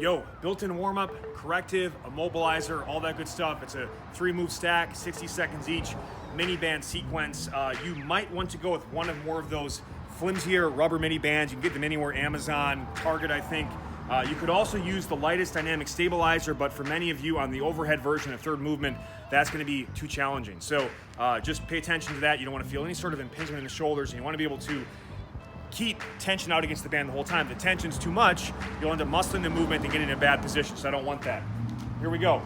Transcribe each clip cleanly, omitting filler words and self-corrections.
Yo, built-in warm-up, corrective, immobilizer, all that good stuff. It's a 3-move stack, 60 seconds each, mini band sequence. You might want to go with one or more of those flimsier rubber mini bands. You can get them anywhere, Amazon, Target, I think. You could also use the lightest dynamic stabilizer, but for many of you on the overhead version of third movement, that's gonna be too challenging. So just pay attention to that. You don't wanna feel any sort of impingement in the shoulders, and you wanna be able to keep tension out against the band the whole time. If the tension's too much, you'll end up muscling the movement and getting in a bad position, so I don't want that. Here we go.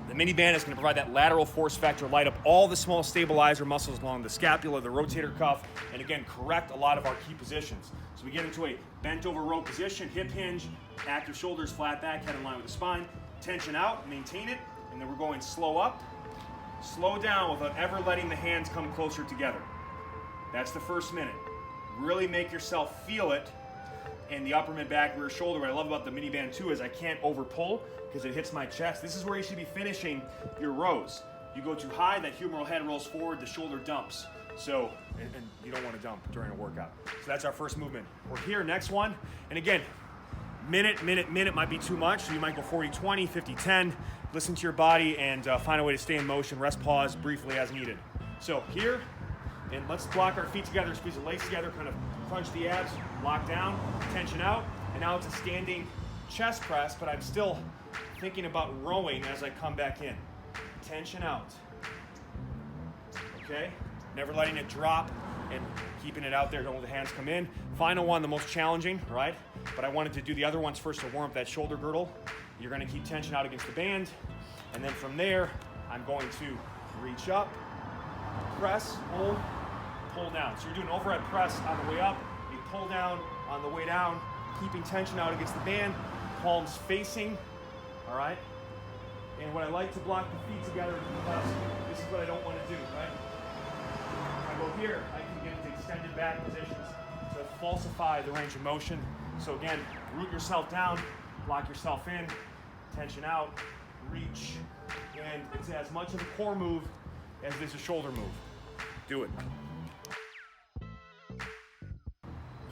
The mini band is gonna provide that lateral force vector, light up all the small stabilizer muscles along the scapula, the rotator cuff, and again, correct a lot of our key positions. So we get into a bent over row position, hip hinge, active shoulders, flat back, head in line with the spine, tension out, maintain it, and then we're going slow up, slow down without ever letting the hands come closer together. That's the first minute. Really make yourself feel it in the upper, mid, back, rear shoulder. What I love about the mini band too is I can't over pull because it hits my chest. This is where you should be finishing your rows. You go too high, that humeral head rolls forward, the shoulder dumps. So, and you don't want to dump during a workout. So that's our first movement. We're here, next one. And again, minute might be too much. So you might go 40-20, 50-10. Listen to your body and find a way to stay in motion. Rest, pause briefly as needed. So here, and let's block our feet together, squeeze the legs together, kind of crunch the abs, lock down, tension out. And now it's a standing chest press, but I'm still thinking about rowing as I come back in. Tension out. Okay? Never letting it drop and keeping it out there. Don't let the hands come in. Final one, the most challenging, right? But I wanted to do the other ones first to warm up that shoulder girdle. You're gonna keep tension out against the band. And then from there, I'm going to reach up, press, hold, pull down. So you're doing overhead press on the way up, a pull down on the way down, keeping tension out against the band, palms facing, all right? And what I like to block the feet together because this is what I don't want to do, right? If I go here, I can get into extended back positions to falsify the range of motion. So again, root yourself down, lock yourself in, tension out, reach, and it's as much of a core move as it is a shoulder move. Do it.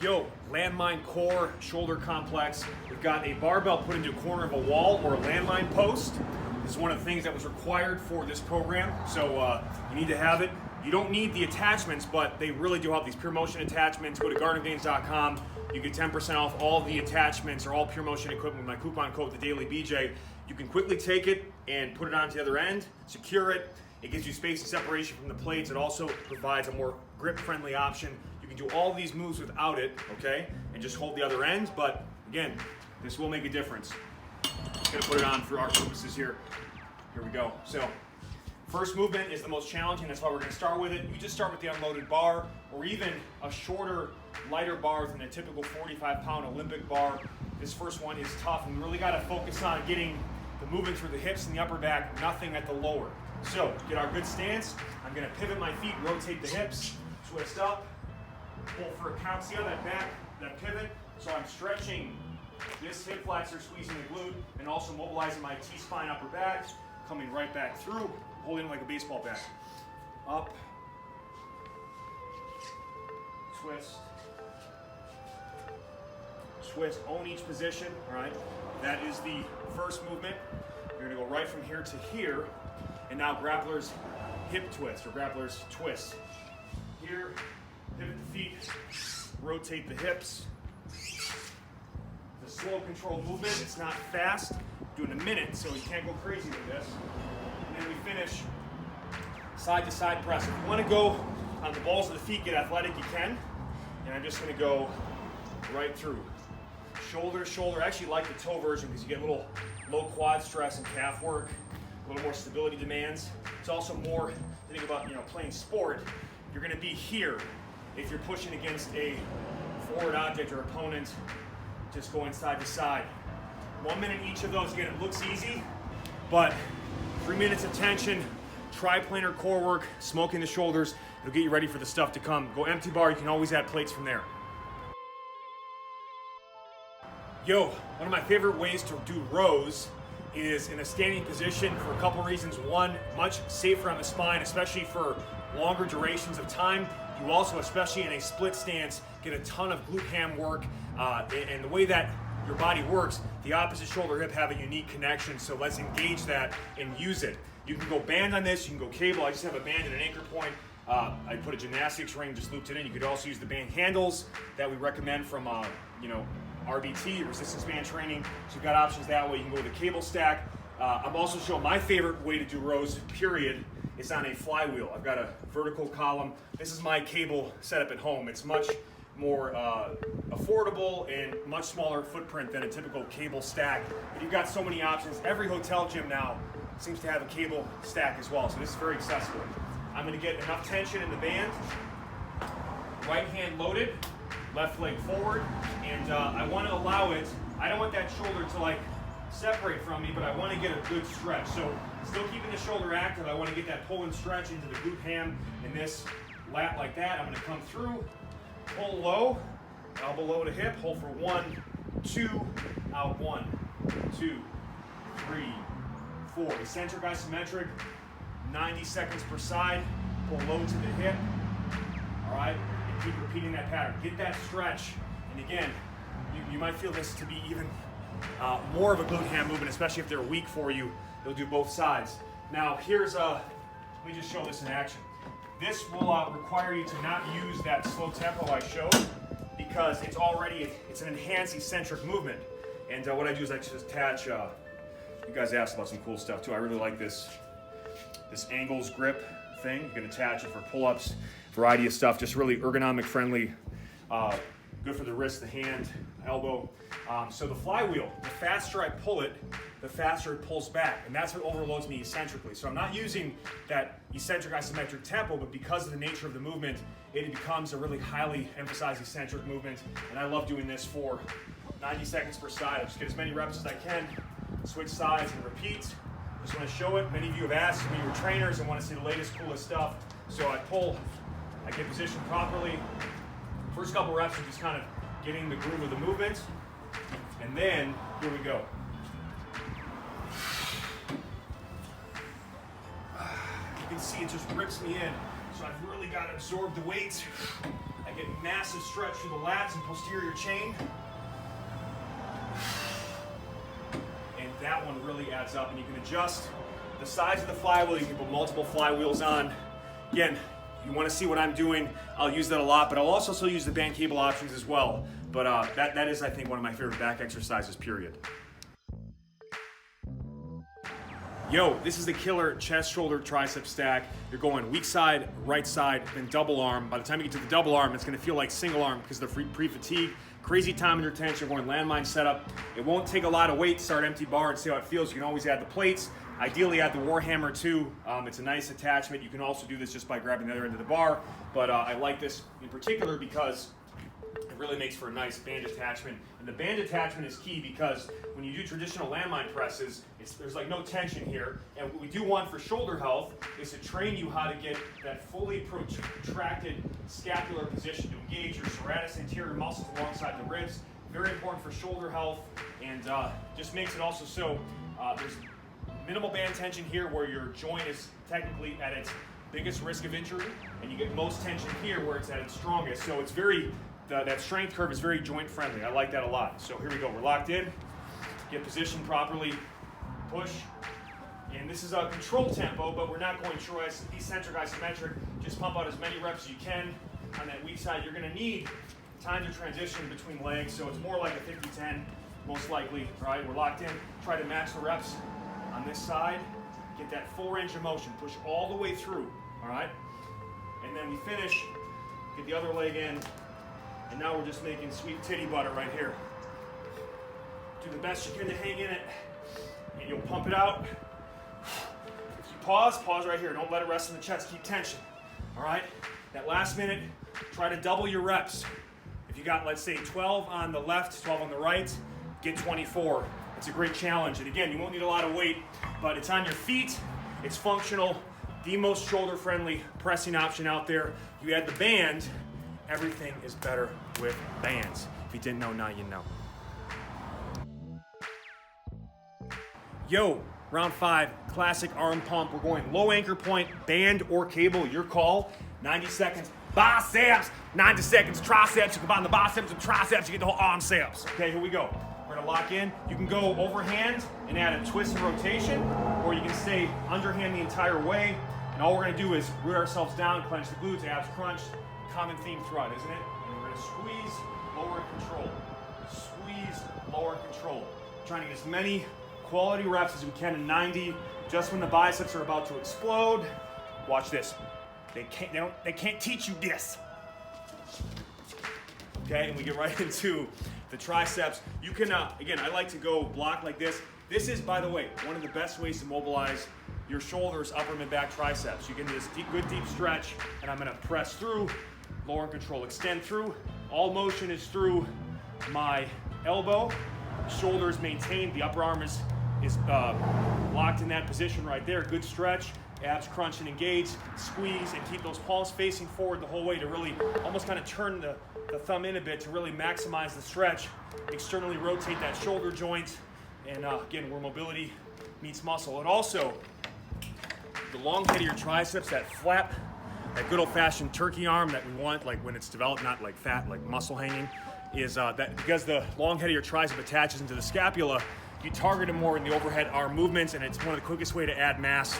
Yo, landmine core shoulder complex. We've got a barbell put into a corner of a wall or a landmine post. This is one of the things that was required for this program, so you need to have it. You don't need the attachments, but they really do help. These pure motion attachments. Go to GorillaCornGainz.com. You get 10% off all the attachments or all pure motion equipment with my coupon code, TheDailyBJ. You can quickly take it and put it onto the other end, secure it. It gives you space and separation from the plates. It also provides a more grip-friendly option. You can do all these moves without it, okay? And just hold the other end, but again, this will make a difference. Just gonna put it on for our purposes here. Here we go. So, first movement is the most challenging. That's why we're gonna start with it. You just start with the unloaded bar, or even a shorter, lighter bar than a typical 45-pound Olympic bar. This first one is tough, and we really gotta focus on getting the movement through the hips and the upper back, nothing at the lower. So, get our good stance. I'm gonna pivot my feet, rotate the hips, twist up, pull for a count. See how that back, that pivot? So I'm stretching this hip flexor, squeezing the glute, and also mobilizing my T-spine upper back, coming right back through, holding it like a baseball bat. Up, twist, twist, own each position, all right? That is the first movement. You're gonna go right from here to here, and now Grappler's hip twist, or Grappler's twist. Here, pivot the feet, rotate the hips. It's a slow, controlled movement. It's not fast. Doing a minute, so you can't go crazy with this. And then we finish side-to-side press. If you want to go on the balls of the feet, get athletic, you can. And I'm just going to go right through. Shoulder, shoulder. I actually like the toe version because you get a little low quad stress and calf work, a little more stability demands. It's also more, think about, playing sport. You're going to be here if you're pushing against a forward object or opponent, just going side to side. 1 minute each of those. Again, it looks easy, but 3 minutes of tension, triplanar core work, smoking the shoulders. It'll get you ready for the stuff to come. Go empty bar. You can always add plates from there. Yo, one of my favorite ways to do rows is in a standing position for a couple reasons. One, much safer on the spine, especially for longer durations of time. You also, especially in a split stance, get a ton of glute ham work. And the way that your body works, the opposite shoulder hip have a unique connection, so let's engage that and use it. You can go band on this, you can go cable. I just have a band and an anchor point. I put a gymnastics ring, just looped it in. You could also use the band handles that we recommend from RBT, resistance band training. So you've got options that way. You can go with a cable stack. I'm also showing my favorite way to do rows, period, is on a flywheel. I've got a vertical column. This is my cable setup at home. It's much more affordable and much smaller footprint than a typical cable stack. But you've got so many options. Every hotel gym now seems to have a cable stack as well, so this is very accessible. I'm going to get enough tension in the band. Right hand loaded, left leg forward, and I want to allow it. I don't want that shoulder to like separate from me, but I want to get a good stretch. So still keeping the shoulder active, I want to get that pull and stretch into the glute ham in this lat like that. I'm going to come through, pull low, elbow low to hip, hold for 1, 2, out 1, 2, 3, 4. Eccentric isometric, 90 seconds per side, pull low to the hip. All right, and keep repeating that pattern. Get that stretch, and again, you might feel this to be even more of a glute ham movement, especially if they're weak for you. They'll do both sides. Now here's let me just show this in action. This will require you to not use that slow tempo I showed because it's an enhanced eccentric movement. And what I do is I just attach. You guys asked about some cool stuff too. I really like this angles grip thing. You can attach it for pull-ups, variety of stuff. Just really ergonomic friendly. Good for the wrist, the hand, elbow. So the flywheel, the faster I pull it, the faster it pulls back, and that's what overloads me eccentrically. So I'm not using that eccentric isometric tempo, but because of the nature of the movement, it becomes a really highly emphasized eccentric movement, and I love doing this for 90 seconds per side. I just get as many reps as I can, switch sides and repeat. Just want to show it. Many of you have asked me, you're trainers and want to see the latest, coolest stuff. So I pull, I get positioned properly. First couple reps are just kind of getting the groove of the movement, and then here we go. You can see it just rips me in, so I've really got to absorb the weight. I get massive stretch through the lats and posterior chain, and that one really adds up. And you can adjust the size of the flywheel. You can put multiple flywheels on. Again, you want to see what I'm doing, I'll use that a lot, but I'll also still use the band cable options as well. But that is, I think, one of my favorite back exercises, period. Yo, this is the killer chest, shoulder, tricep stack. You're going weak side, right side, then double arm. By the time you get to the double arm, it's gonna feel like single arm because of the pre-fatigue. Crazy time in your tension, going landmine setup. It won't take a lot of weight to start empty bar and see how it feels. You can always add the plates. Ideally add the Warhammer too. It's a nice attachment. You can also do this just by grabbing the other end of the bar, but I like this in particular because it really makes for a nice band attachment. And the band attachment is key because when you do traditional landmine presses, there's like no tension here. And what we do want for shoulder health is to train you how to get that fully protracted scapular position to engage your serratus anterior muscles alongside the ribs. Very important for shoulder health, and just makes it also so there's minimal band tension here where your joint is technically at its biggest risk of injury, and you get most tension here where it's at its strongest. So it's that strength curve is very joint friendly. I like that a lot. So here we go, we're locked in, get positioned properly, push, and this is a controlled tempo, but we're not going true eccentric isometric. Just pump out as many reps as you can. On that weak side, you're gonna need time to transition between legs, so it's more like a 50-10, most likely, right? We're locked in, try to match the reps on this side, get that full range of motion, push all the way through, all right? And then we finish, get the other leg in, and now we're just making sweet titty butter right here. Do the best you can to hang in it, and you'll pump it out. If you pause right here. Don't let it rest in the chest, keep tension, all right? That last minute, try to double your reps. If you got, let's say, 12 on the left, 12 on the right, get 24. It's a great challenge, and again, you won't need a lot of weight, but it's on your feet, it's functional, the most shoulder-friendly pressing option out there. You add the band, everything is better with bands. If you didn't know, now you know. Yo, round 5, classic arm pump. We're going low anchor point, band or cable, your call. 90 seconds, biceps, 90 seconds, triceps. You combine the biceps and triceps, you get the whole arm ceps. Okay, here we go. We're gonna lock in. You can go overhand and add a twist and rotation, or you can stay underhand the entire way. And all we're gonna do is root ourselves down, clench the glutes, abs crunched. Common theme throughout, isn't it? And we're gonna squeeze, lower and control. Squeeze, lower and control. Trying to get as many quality reps as we can in 90. Just when the biceps are about to explode. Watch this. They can't teach you this. Okay, and we get right into the triceps. You can, again, I like to go block like this. This is, by the way, one of the best ways to mobilize your shoulders, upper and back triceps. You can do this good deep stretch, and I'm gonna press through, lower and control, extend through. All motion is through my elbow. Shoulders maintained, the upper arm is locked in that position right there. Good stretch, abs crunch and engage, squeeze, and keep those palms facing forward the whole way to really almost kind of turn the thumb in a bit to really maximize the stretch. Externally rotate that shoulder joint, and again, where mobility meets muscle. And also, the long head of your triceps, that flap, that good old-fashioned turkey arm that we want, like when it's developed, not like fat, like muscle hanging, is that because the long head of your tricep attaches into the scapula, you target it more in the overhead arm movements, and it's one of the quickest way to add mass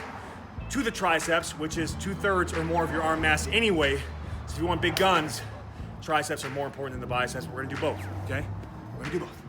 to the triceps, which is 2/3 or more of your arm mass anyway. So if you want big guns, triceps are more important than the biceps. We're gonna do both, okay? We're gonna do both.